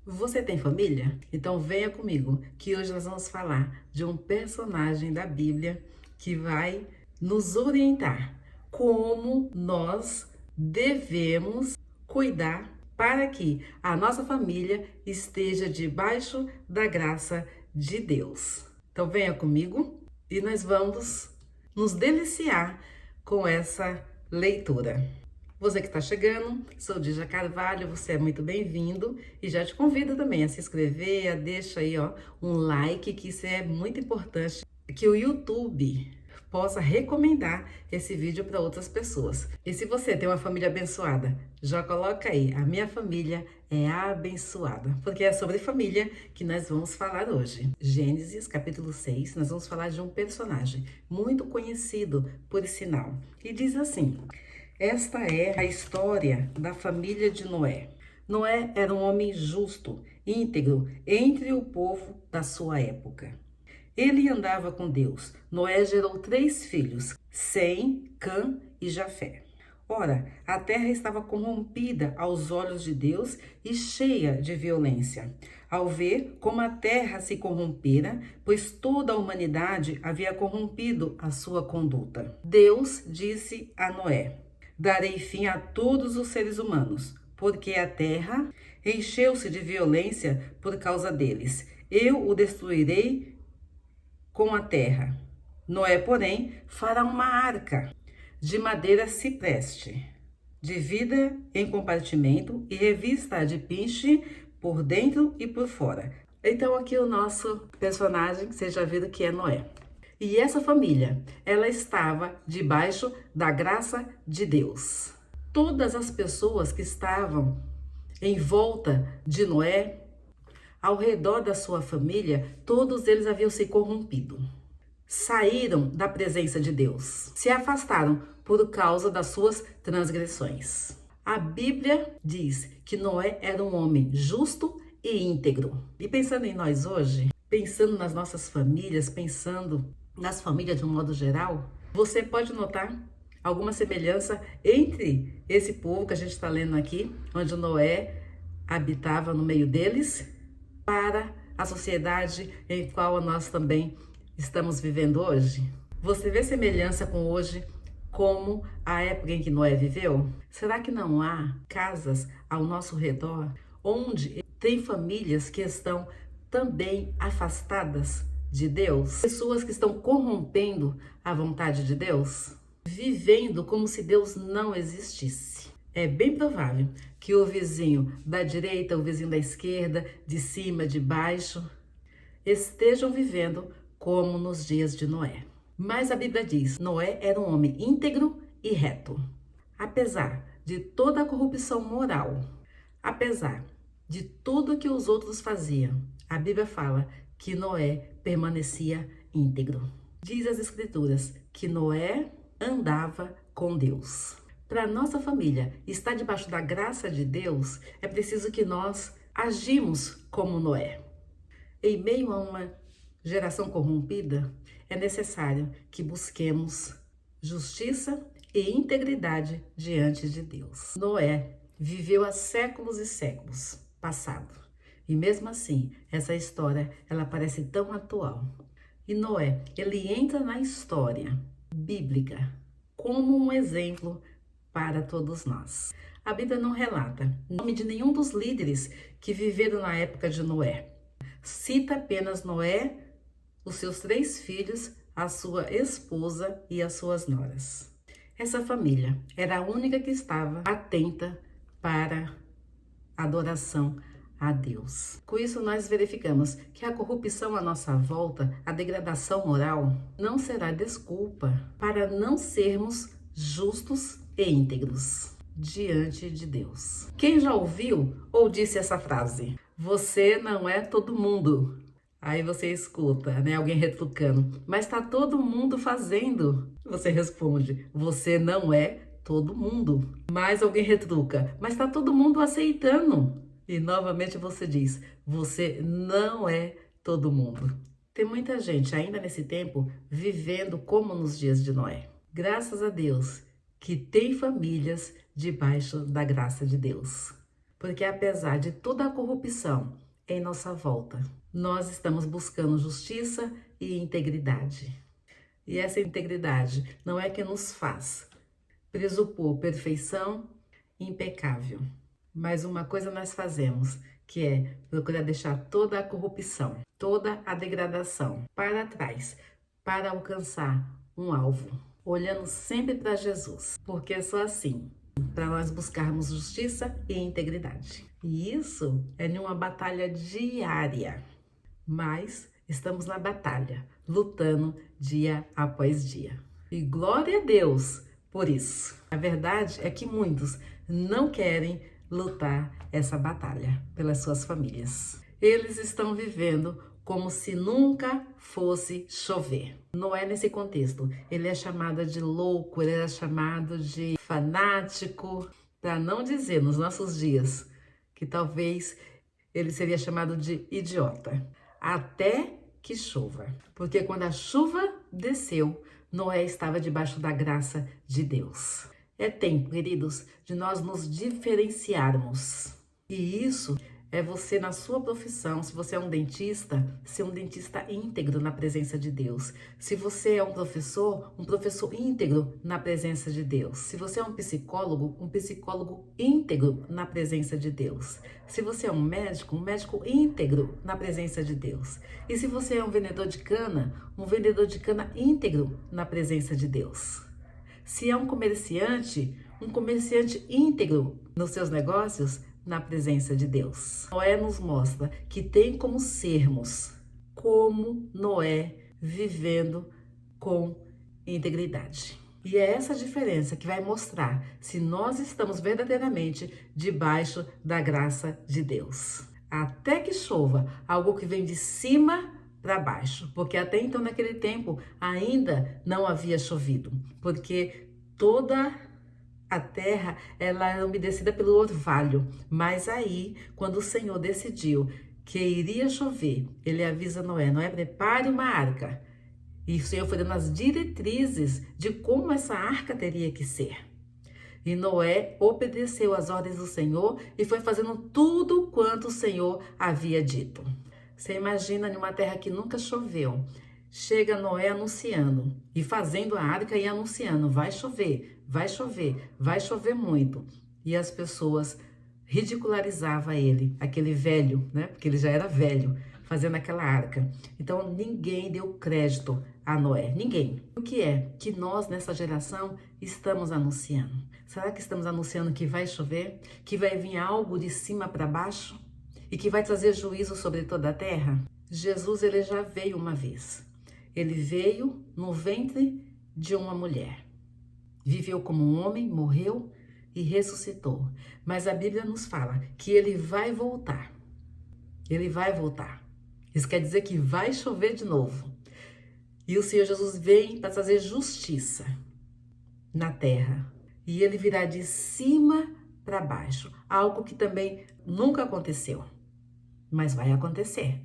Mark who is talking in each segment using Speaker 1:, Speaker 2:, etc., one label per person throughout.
Speaker 1: Você tem família? Então venha comigo, que hoje nós vamos falar de um personagem da Bíblia que vai nos orientar como nós devemos cuidar para que a nossa família esteja debaixo da graça de Deus. Então venha comigo e nós vamos nos deliciar com essa leitura. Você que está chegando, sou Dígia Carvalho, você é muito bem-vindo e já te convido também a se inscrever, a deixar aí um like, que isso é muito importante, que o YouTube possa recomendar esse vídeo para outras pessoas. E se você tem uma família abençoada, já coloca aí, a minha família é abençoada, porque é sobre família que nós vamos falar hoje. Gênesis capítulo 6, nós vamos falar de um personagem muito conhecido por sinal, e diz assim: esta é a história da família de Noé. Noé era um homem justo, íntegro, entre o povo da sua época. Ele andava com Deus. Noé gerou 3 filhos, Sem, Cã e Jafé. Ora, a terra estava corrompida aos olhos de Deus e cheia de violência. Ao ver como a terra se corrompera, pois toda a humanidade havia corrompido a sua conduta, Deus disse a Noé: darei fim a todos os seres humanos, porque a terra encheu-se de violência por causa deles. Eu o destruirei com a terra. Noé, porém, fará uma arca de madeira cipreste, divida em compartimento e revista de pinche por dentro e por fora. Então aqui o nosso personagem, vocês já viram que é Noé. E essa família, ela estava debaixo da graça de Deus. Todas as pessoas que estavam em volta de Noé, ao redor da sua família, todos eles haviam se corrompido. Saíram da presença de Deus, se afastaram por causa das suas transgressões. A Bíblia diz que Noé era um homem justo e íntegro. E pensando em nós hoje, pensando nas nossas famílias, pensando nas famílias de um modo geral, você pode notar alguma semelhança entre esse povo que a gente está lendo aqui, onde Noé habitava no meio deles, para a sociedade em qual nós também estamos vivendo hoje? Você vê semelhança com hoje, como a época em que Noé viveu? Será que não há casas ao nosso redor onde tem famílias que estão também afastadas de Deus? Pessoas que estão corrompendo a vontade de Deus? Vivendo como se Deus não existisse. É bem provável que o vizinho da direita, o vizinho da esquerda, de cima, de baixo, estejam vivendo como nos dias de Noé. Mas a Bíblia diz: Noé era um homem íntegro e reto. Apesar de toda a corrupção moral, apesar de tudo que os outros faziam, a Bíblia fala que Noé permanecia íntegro. Diz as Escrituras que Noé andava com Deus. Para nossa família estar debaixo da graça de Deus, é preciso que nós agimos como Noé. Em meio a uma geração corrompida, é necessário que busquemos justiça e integridade diante de Deus. Noé viveu há séculos e séculos passado, e mesmo assim, essa história ela parece tão atual. E Noé, ele entra na história bíblica como um exemplo para todos nós. A Bíblia não relata o nome de nenhum dos líderes que viveram na época de Noé. Cita apenas Noé, os seus 3 filhos, a sua esposa e as suas noras. Essa família era a única que estava atenta para a adoração a Deus. Com isso, nós verificamos que a corrupção à nossa volta, a degradação moral, não será desculpa para não sermos justos e íntegros diante de Deus. Quem já ouviu ou disse essa frase? Você não é todo mundo. Aí você escuta, né, alguém retrucando, mas tá todo mundo fazendo. Você responde: você não é todo mundo. Mais alguém retruca, mas tá todo mundo aceitando. E novamente você diz: você não é todo mundo. Tem muita gente ainda nesse tempo vivendo como nos dias de Noé. Graças a Deus que tem famílias debaixo da graça de Deus. Porque apesar de toda a corrupção em nossa volta, nós estamos buscando justiça e integridade. E essa integridade não é que nos faz presupor perfeição impecável. Mas uma coisa nós fazemos, que é procurar deixar toda a corrupção, toda a degradação para trás, para alcançar um alvo, olhando sempre para Jesus, porque é só assim, para nós buscarmos justiça e integridade. E isso é numa batalha diária, mas estamos na batalha, lutando dia após dia. E glória a Deus por isso. A verdade é que muitos não querem lutar essa batalha pelas suas famílias. Eles estão vivendo como se nunca fosse chover. Noé, nesse contexto, ele é chamado de louco, ele é chamado de fanático, para não dizer nos nossos dias que talvez ele seria chamado de idiota. Até que chova. Porque quando a chuva desceu, Noé estava debaixo da graça de Deus. É tempo, queridos, de nós nos diferenciarmos. E isso é você, na sua profissão, se você é um dentista, ser um dentista íntegro na presença de Deus. Se você é um professor íntegro na presença de Deus. Se você é um psicólogo íntegro na presença de Deus. Se você é um médico íntegro na presença de Deus. E se você é um vendedor de cana íntegro na presença de Deus. Se é um comerciante íntegro nos seus negócios, na presença de Deus. Noé nos mostra que tem como sermos como Noé, vivendo com integridade. E é essa diferença que vai mostrar se nós estamos verdadeiramente debaixo da graça de Deus. Até que chova, algo que vem de cima para baixo, porque até então naquele tempo ainda não havia chovido, porque toda a terra ela era umedecida pelo orvalho, mas aí quando o Senhor decidiu que iria chover, ele avisa Noé, prepare uma arca. E o Senhor foi dando as diretrizes de como essa arca teria que ser. E Noé obedeceu às ordens do Senhor e foi fazendo tudo quanto o Senhor havia dito. Você imagina numa terra que nunca choveu, chega Noé anunciando e fazendo a arca e anunciando, vai chover, vai chover, vai chover muito. E as pessoas ridicularizavam ele, aquele velho, né? Porque ele já era velho, fazendo aquela arca. Então ninguém deu crédito a Noé, ninguém. O que é que nós nessa geração estamos anunciando? Será que estamos anunciando que vai chover? Que vai vir algo de cima para baixo? E que vai trazer juízo sobre toda a terra? Jesus, ele já veio uma vez. Ele veio no ventre de uma mulher. Viveu como um homem, morreu e ressuscitou. Mas a Bíblia nos fala que ele vai voltar. Ele vai voltar. Isso quer dizer que vai chover de novo. E o Senhor Jesus vem para trazer justiça na terra. E ele virá de cima para baixo. Algo que também nunca aconteceu. Mas vai acontecer.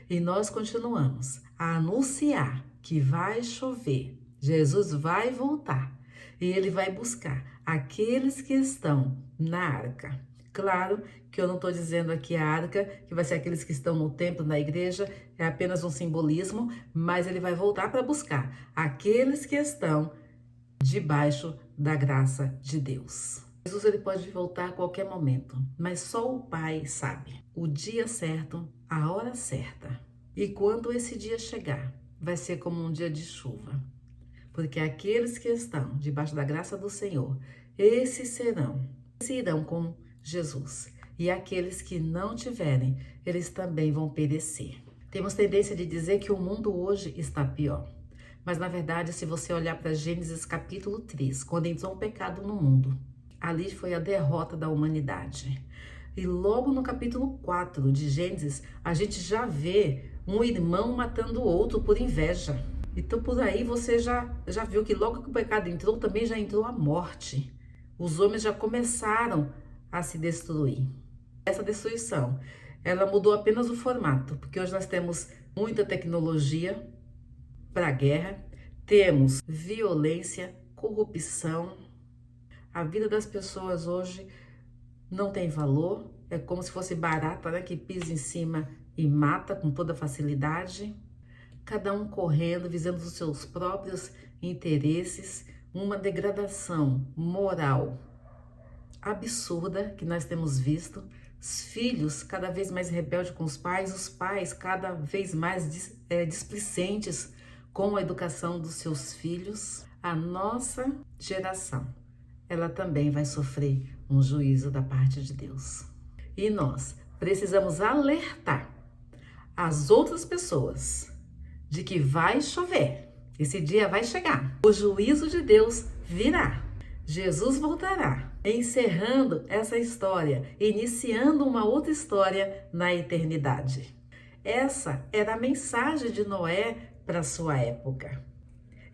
Speaker 1: E nós continuamos a anunciar que vai chover. Jesus vai voltar. E ele vai buscar aqueles que estão na arca. Claro que eu não estou dizendo aqui a arca, que vai ser aqueles que estão no templo, na igreja, é apenas um simbolismo, mas ele vai voltar para buscar aqueles que estão debaixo da graça de Deus. Jesus ele pode voltar a qualquer momento, mas só o Pai sabe o dia certo, a hora certa. E quando esse dia chegar, vai ser como um dia de chuva. Porque aqueles que estão debaixo da graça do Senhor, esses irão com Jesus. E aqueles que não tiverem, eles também vão perecer. Temos tendência de dizer que o mundo hoje está pior. Mas na verdade, se você olhar para Gênesis capítulo 3, quando entrou um pecado no mundo, ali foi a derrota da humanidade. E logo no capítulo 4 de Gênesis, a gente já vê um irmão matando o outro por inveja. Então por aí você já viu que logo que o pecado entrou, também já entrou a morte. Os homens já começaram a se destruir. Essa destruição, ela mudou apenas o formato, porque hoje nós temos muita tecnologia para a guerra, temos violência, corrupção. A vida das pessoas hoje não tem valor, é como se fosse barata, né, que pisa em cima e mata com toda facilidade. Cada um correndo, visando os seus próprios interesses, uma degradação moral absurda que nós temos visto, os filhos cada vez mais rebeldes com os pais cada vez mais displicentes com a educação dos seus filhos. A nossa geração, ela também vai sofrer um juízo da parte de Deus. E nós precisamos alertar as outras pessoas de que vai chover. Esse dia vai chegar. O juízo de Deus virá. Jesus voltará, encerrando essa história, iniciando uma outra história na eternidade. Essa era a mensagem de Noé para sua época.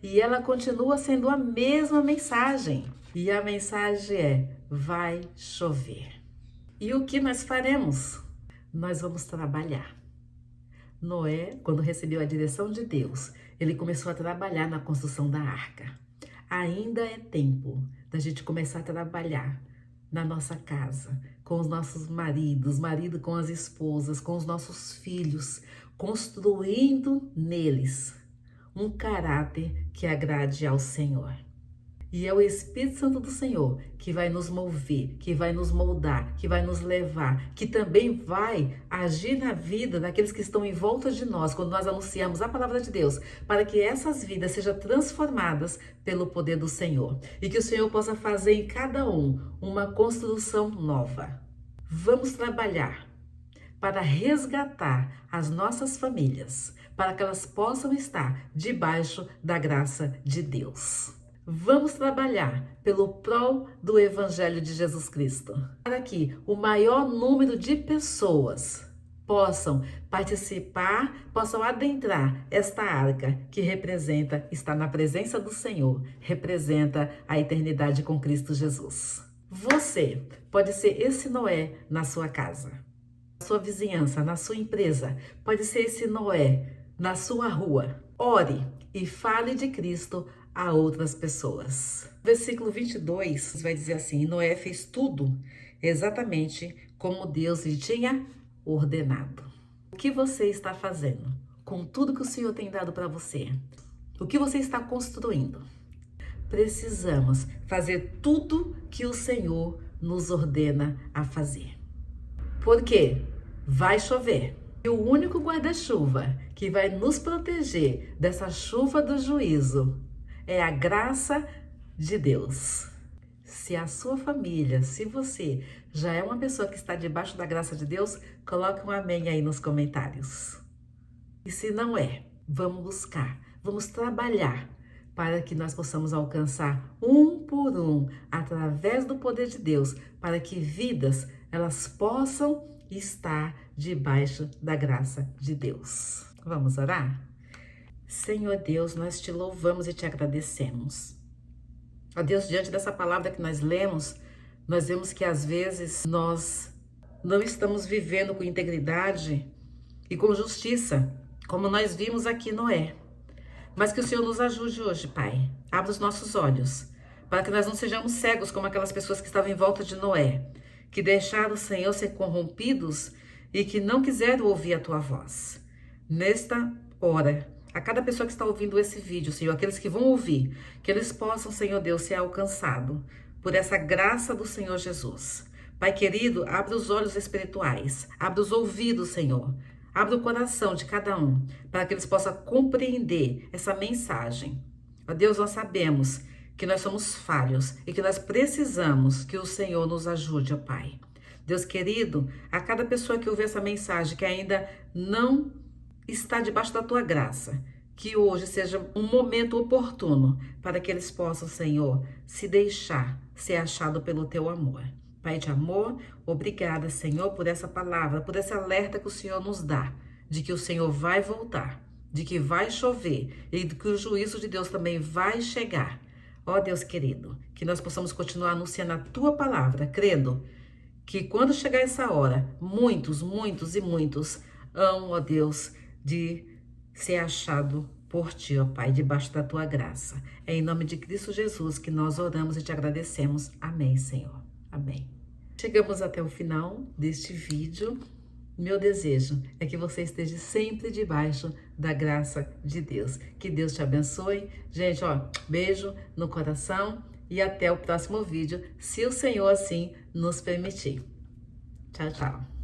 Speaker 1: E ela continua sendo a mesma mensagem. E a mensagem é: vai chover. E o que nós faremos? Nós vamos trabalhar. Noé, quando recebeu a direção de Deus, ele começou a trabalhar na construção da arca. Ainda é tempo da gente começar a trabalhar na nossa casa, com os nossos maridos, marido com as esposas, com os nossos filhos, construindo neles um caráter que agrade ao Senhor. E é o Espírito Santo do Senhor que vai nos mover, que vai nos moldar, que vai nos levar, que também vai agir na vida daqueles que estão em volta de nós, quando nós anunciamos a palavra de Deus, para que essas vidas sejam transformadas pelo poder do Senhor. E que o Senhor possa fazer em cada um uma construção nova. Vamos trabalhar para resgatar as nossas famílias, para que elas possam estar debaixo da graça de Deus. Vamos trabalhar pelo prol do Evangelho de Jesus Cristo, para que o maior número de pessoas possam participar, possam adentrar esta arca que representa estar na presença do Senhor, representa a eternidade com Cristo Jesus. Você pode ser esse Noé na sua casa, na sua vizinhança, na sua empresa, pode ser esse Noé na sua rua. Ore e fale de Cristo a outras pessoas. Versículo 22 vai dizer assim: Noé fez tudo exatamente como Deus lhe tinha ordenado. O que você está fazendo com tudo que o Senhor tem dado para você? O que você está construindo? Precisamos fazer tudo que o Senhor nos ordena a fazer. Porque vai chover. E o único guarda-chuva que vai nos proteger dessa chuva do juízo é a graça de Deus. Se a sua família, se você já é uma pessoa que está debaixo da graça de Deus, coloque um amém aí nos comentários. E se não é, vamos buscar, vamos trabalhar para que nós possamos alcançar um por um, através do poder de Deus, para que vidas elas possam estar debaixo da graça de Deus. Vamos orar? Senhor Deus, nós te louvamos e te agradecemos. Ó Deus, diante dessa palavra que nós lemos, nós vemos que às vezes nós não estamos vivendo com integridade e com justiça, como nós vimos aqui Noé. Mas que o Senhor nos ajude hoje, Pai. Abra os nossos olhos, para que nós não sejamos cegos como aquelas pessoas que estavam em volta de Noé, que deixaram o Senhor ser corrompidos e que não quiseram ouvir a tua voz. Nesta hora, a cada pessoa que está ouvindo esse vídeo, Senhor, aqueles que vão ouvir, que eles possam, Senhor Deus, ser alcançados por essa graça do Senhor Jesus. Pai querido, abre os olhos espirituais, abre os ouvidos, Senhor, abre o coração de cada um, para que eles possam compreender essa mensagem. Ó Deus, nós sabemos que nós somos falhos e que nós precisamos que o Senhor nos ajude, ó Pai. Deus querido, a cada pessoa que ouvir essa mensagem, que ainda não está debaixo da tua graça, que hoje seja um momento oportuno para que eles possam, Senhor, se deixar ser achado pelo teu amor. Pai de amor, obrigada, Senhor, por essa palavra, por esse alerta que o Senhor nos dá, de que o Senhor vai voltar, de que vai chover e de que o juízo de Deus também vai chegar. Ó Deus querido, que nós possamos continuar anunciando a tua palavra, crendo que quando chegar essa hora, muitos hão, ó Deus, de ser achado por ti, ó Pai, debaixo da tua graça. É em nome de Cristo Jesus que nós oramos e te agradecemos. Amém, Senhor. Amém. chegamos até o final deste vídeo. Meu desejo é que você esteja sempre debaixo da graça de Deus. Que Deus te abençoe. Gente, ó, beijo no coração e até o próximo vídeo, se o Senhor assim nos permitir. Tchau, tchau.